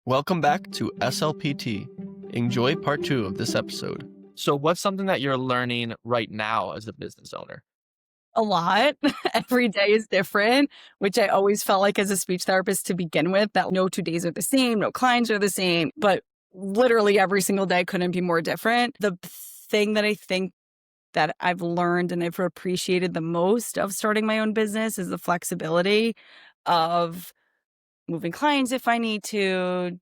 Welcome back to SLPT. Enjoy part 2 of this episode. So, what's something that you're learning right now as a business owner? A lot. Every day is different, which I always felt like as a speech therapist to begin with, that no 2 days are the same, no clients are the same, but literally every single day couldn't be more different. The thing that I think that I've learned and I've appreciated the most of starting my own business is the flexibility of moving clients if I need to,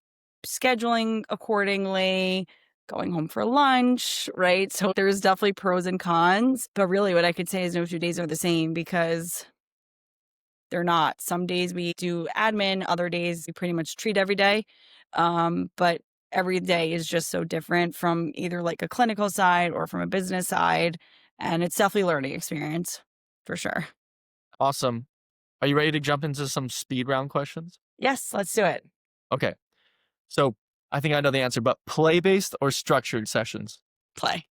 scheduling accordingly, going home for lunch, right? So there's definitely pros and cons. But really, what I could say is no 2 days are the same because they're not. Some days we do admin, other days we pretty much treat every day. But every day is just so different from either like a clinical side or from a business side. And it's definitely a learning experience for sure. Awesome. Are you ready to jump into some speed round questions? Yes, let's do it. Okay. So, I think I know the answer, but play based or structured sessions? Play.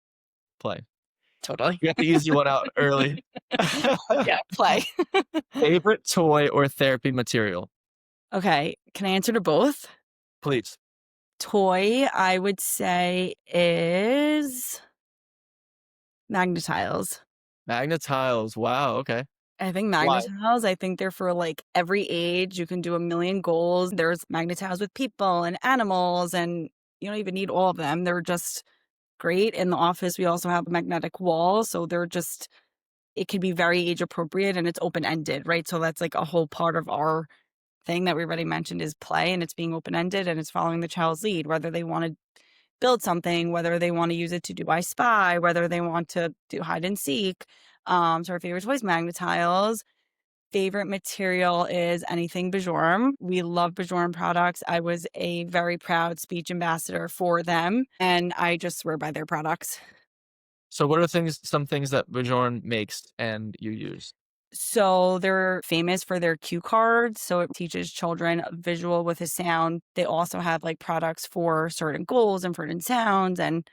Play. Totally. You got the easy one out early. Yeah, play. Favorite toy or therapy material? Okay, can I answer to both? Please. Toy, I would say, is Magnetiles. Magnetiles. Wow. Okay. I think Why? Magnetiles, I think they're for, like, every age. You can do a million goals. There's Magnetiles with people and animals, and you don't even need all of them. They're just great. In the office, we also have a magnetic wall, so they're just it can be very age appropriate, and it's open-ended, right? So that's, like, a whole part of our thing that we already mentioned is play, and it's being open-ended, and it's following the child's lead, whether they wanna build something, whether they want to use it to do I Spy, whether they want to do hide and seek. So our favorite toys, Magnetiles. Favorite material is anything Bajorm. We love Bajorm products. I was a very proud speech ambassador for them, and I just swear by their products. So, what are some things that Bjorn makes and you use? So they're famous for their cue cards. So it teaches children a visual with a sound. They also have like products for certain goals and certain sounds and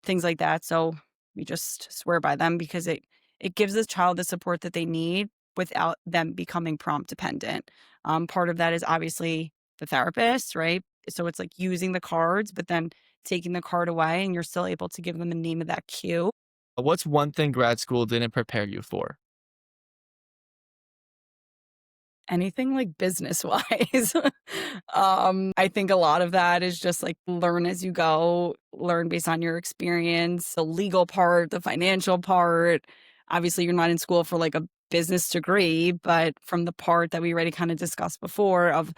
things like that. So we just swear by them because it gives the child the support that they need without them becoming prompt dependent. Part of that is obviously the therapist, right? So it's like using the cards, but then taking the card away and you're still able to give them the name of that cue. What's one thing grad school didn't prepare you for? Anything like business wise. I think a lot of that is just like learn as you go, learn based on your experience, the legal part, the financial part. Obviously, you're not in school for like a business degree, but from the part that we already kind of discussed before of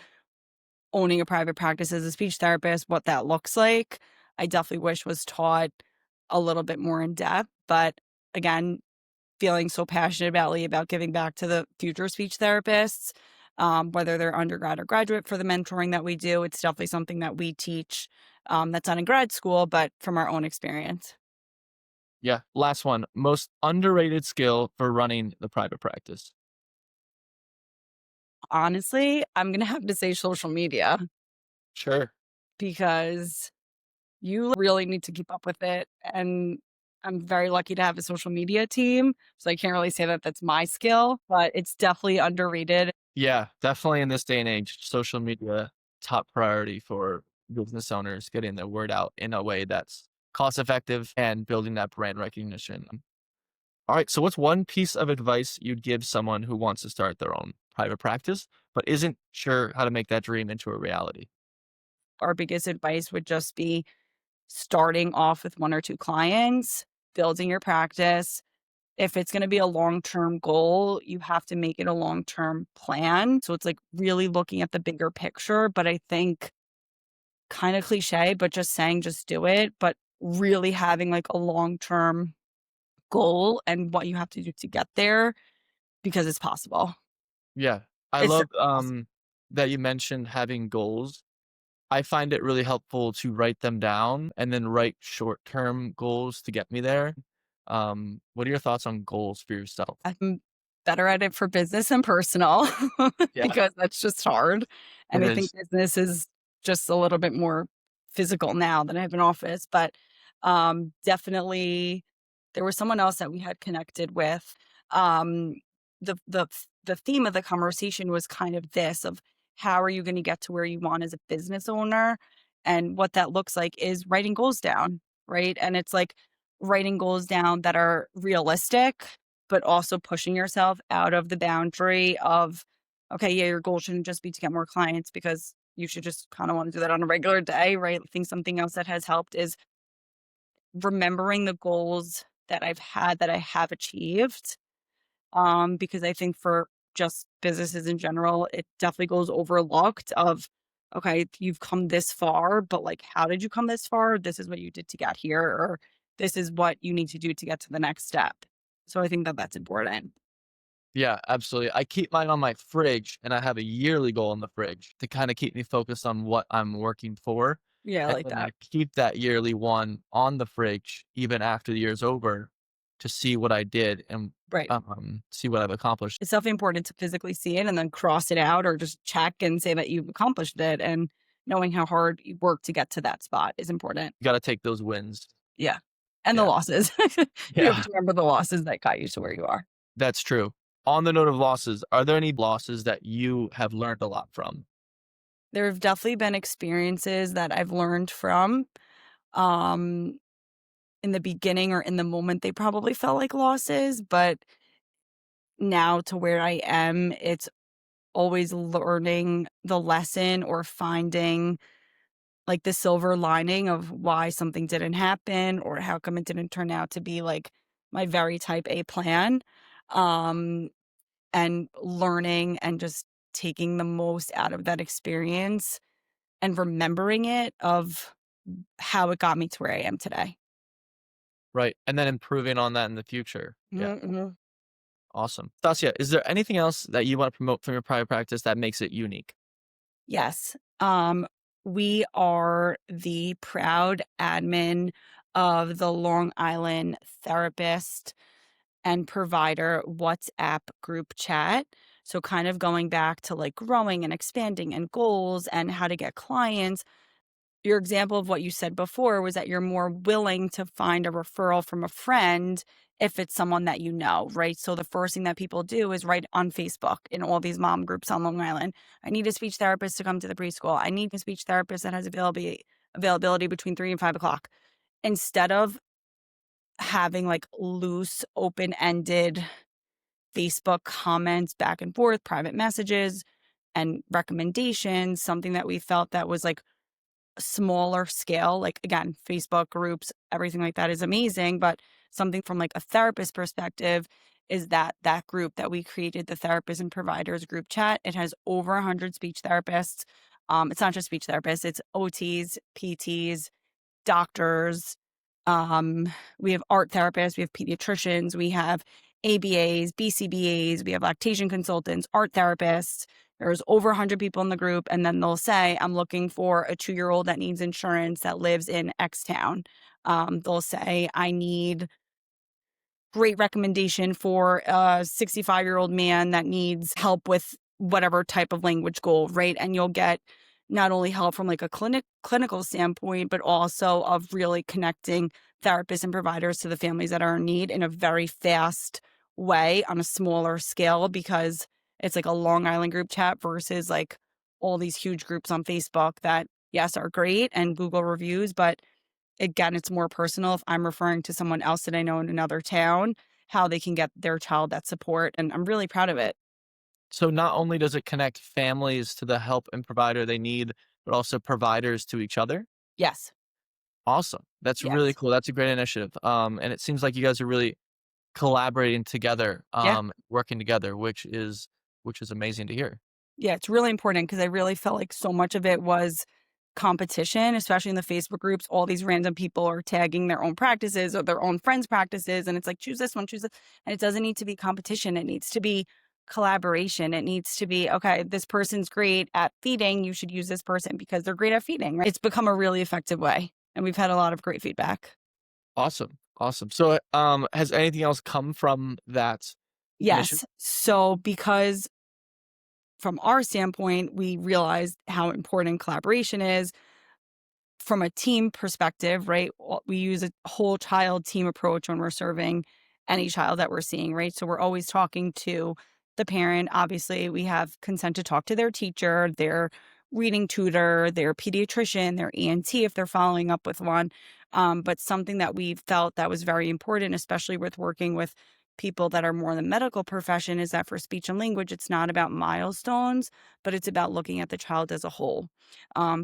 owning a private practice as a speech therapist, what that looks like, I definitely wish was taught a little bit more in depth. But again, feeling so passionate about giving back to the future speech therapists, whether they're undergrad or graduate for the mentoring that we do. It's definitely something that we teach that's not in grad school, but from our own experience. Yeah. Last one. Most underrated skill for running the private practice. Honestly, I'm going to have to say social media Sure. because you really need to keep up with it. And I'm very lucky to have a social media team. So I can't really say that that's my skill, but it's definitely underrated. Yeah, definitely in this day and age, social media top priority for business owners getting their word out in a way that's cost effective and building that brand recognition. All right. So, what's one piece of advice you'd give someone who wants to start their own private practice, but isn't sure how to make that dream into a reality? Our biggest advice would just be starting off with 1 or 2 clients, building your practice. If it's gonna be a long-term goal, you have to make it a long-term plan. So it's like really looking at the bigger picture, but I think kinda cliche, but just saying just do it, but really having like a long-term goal and what you have to do to get there because it's possible. Yeah. I It's love definitely possible. that you mentioned having goals. I find it really helpful to write them down and then write short term goals to get me there. What are your thoughts on goals for yourself? I'm better at it for business and personal Yeah, because that's just hard. it And I think is. business is just a little bit more physical now than I have an office. But definitely, there was someone else that we had connected with. Um, the theme of the conversation was kind of this of how are you going to get to where you want as a business owner? And what that looks like is writing goals down, right? And it's like writing goals down that are realistic, but also pushing yourself out of the boundary of, okay, yeah, your goal shouldn't just be to get more clients because you should just kind of want to do that on a regular day, right? I think something else that has helped is remembering the goals that I've had that I have achieved. Because I think for just businesses in general, it definitely goes overlooked of, okay, you've come this far, but like, how did you come this far? This is what you did to get here, or this is what you need to do to get to the next step. So I think that that's important. Yeah, absolutely. I keep mine on my fridge, and I have a yearly goal in the fridge to kinda keep me focused on what I'm working for, Yeah, I and like then that. I keep that yearly one on the fridge even after the year's over to see what I did and, Right. see what I've accomplished. It's definitely important to physically see it and then cross it out or just check and say that you've accomplished it. And knowing how hard you work to get to that spot is important. You gotta take those wins. Yeah. And the Yeah. losses. You have Yeah, to remember the losses that got you to where you are. that's true. On the note of losses, are there any losses that you have learned a lot from? There have definitely been experiences that I've learned from. Um, in the beginning or in the moment, they probably felt like losses, but now to where I am, it's always learning the lesson or finding like the silver lining of why something didn't happen or how come it didn't turn out to be like my very type A plan. Um, and learning and just taking the most out of that experience and remembering it of how it got me to where I am today. Right, and then improving on that in the future. Yeah, Mhm, mhm. awesome. Stasia, is there anything else that you wanna promote from your private practice that makes it unique? Yes. We are the proud admin of the Long Island Therapist and Provider WhatsApp group chat. So, kind of going back to like growing and expanding and goals and how to get clients. Your example of what you said before was that you're more willing to find a referral from a friend if it's someone that you know, right? So the first thing that people do is write on Facebook in all these mom groups on Long Island. I need a speech therapist to come to the preschool. I need a speech therapist that has availability between 3 and 5 o'clock. Instead of having like loose, open-ended Facebook comments back and forth, private messages, and recommendations, something that we felt that was like smaller scale, like again, Facebook groups, everything like that is amazing. But something from like a therapist perspective is that that group that we created, the therapists and providers group chat, it has over 100 speech therapists. It's not just speech therapists, it's OTs, PTs, doctors. Um, we have art therapists, we have pediatricians, we have ABAs, BCBAs, we have lactation consultants, art therapists. There's over 100 people in the group, and then they'll say, I'm looking for a 2-year-old that needs insurance that lives in X town. They'll say, I need great recommendation for a 65-year-old man that needs help with whatever type of language goal, right? And you'll get not only help from like a clinical standpoint, but also of really connecting therapists and providers to the families that are in need in a very fast way on a smaller scale because it's like a Long Island group chat versus like all these huge groups on Facebook that yes are great and Google reviews, but again, it's more personal if I'm referring to someone else that I know in another town, how they can get their child that support, and I'm really proud of it. So not only does it connect families to the help and provider they need, but also providers to each other? Yes. Awesome. That's really Yes. cool. That's a great initiative. And it seems like you guys are really collaborating together, Yeah. working together, which is amazing to hear. Yeah, it's really important because I really felt like so much of it was competition, especially in the Facebook groups. All these random people are tagging their own practices or their own friends' practices, and it's like, choose this one, choose this. And it doesn't need to be competition. It needs to be collaboration. It needs to be, okay, this person's great at feeding. You should use this person because they're great at feeding. Right? It's become a really effective way. And we've had a lot of great feedback. Awesome. Awesome. So, has anything else come from that initiative? Yes. So, because from our standpoint, we realized how important collaboration is from a team perspective, right? We use a whole child team approach when we're serving any child that we're seeing, right? So we're always talking to the parent. Obviously, we have consent to talk to their teacher, their reading tutor, their pediatrician, their ENT if they're following up with one. But something that we felt that was very important, especially with working with people that are more in the medical profession, is that for speech and language, it's not about milestones, but it's about looking at the child as a whole.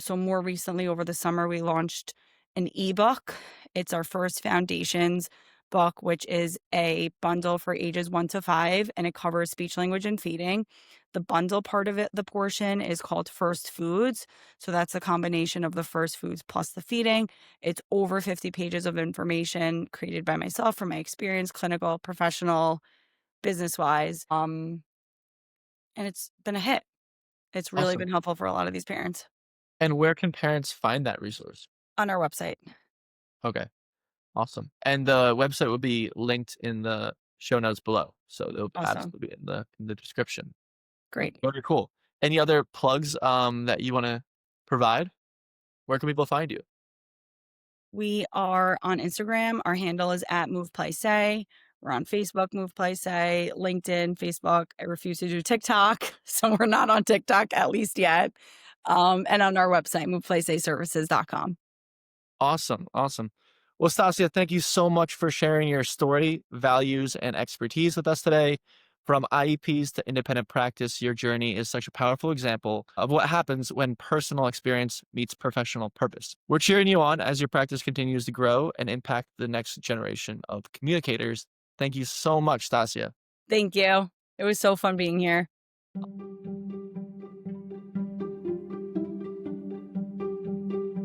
So more recently over the summer, we launched an ebook. It's our first foundations book, which is a bundle for ages 1 to 5, and it covers speech, language, and feeding. The bundle part of it, the portion is called First Foods. So that's a combination of the first foods plus the feeding. It's over 50 pages of information created by myself from my experience, clinical, professional, business wise. And it's been a hit. It's really Awesome. been helpful for a lot of these parents And where can parents find that resource? on our website. Okay, awesome. And the website will be linked in the show notes below, so it'll Awesome. absolutely be in the description. Great. Very cool. Any other plugs, that you wanna provide? Where can people find you? We are on Instagram. Our handle is at Move Play Say. We're on Facebook, Move Play Say, LinkedIn, Facebook. I refuse to do TikTok, so we're not on TikTok at least yet. And on our website, moveplaysayservices.com. Awesome, awesome. Well, Stacia, thank you so much for sharing your story, values, and expertise with us today. From IEPs to independent practice, your journey is such a powerful example of what happens when personal experience meets professional purpose. We're cheering you on as your practice continues to grow and impact the next generation of communicators. Thank you so much, Stacia. Thank you. It was so fun being here.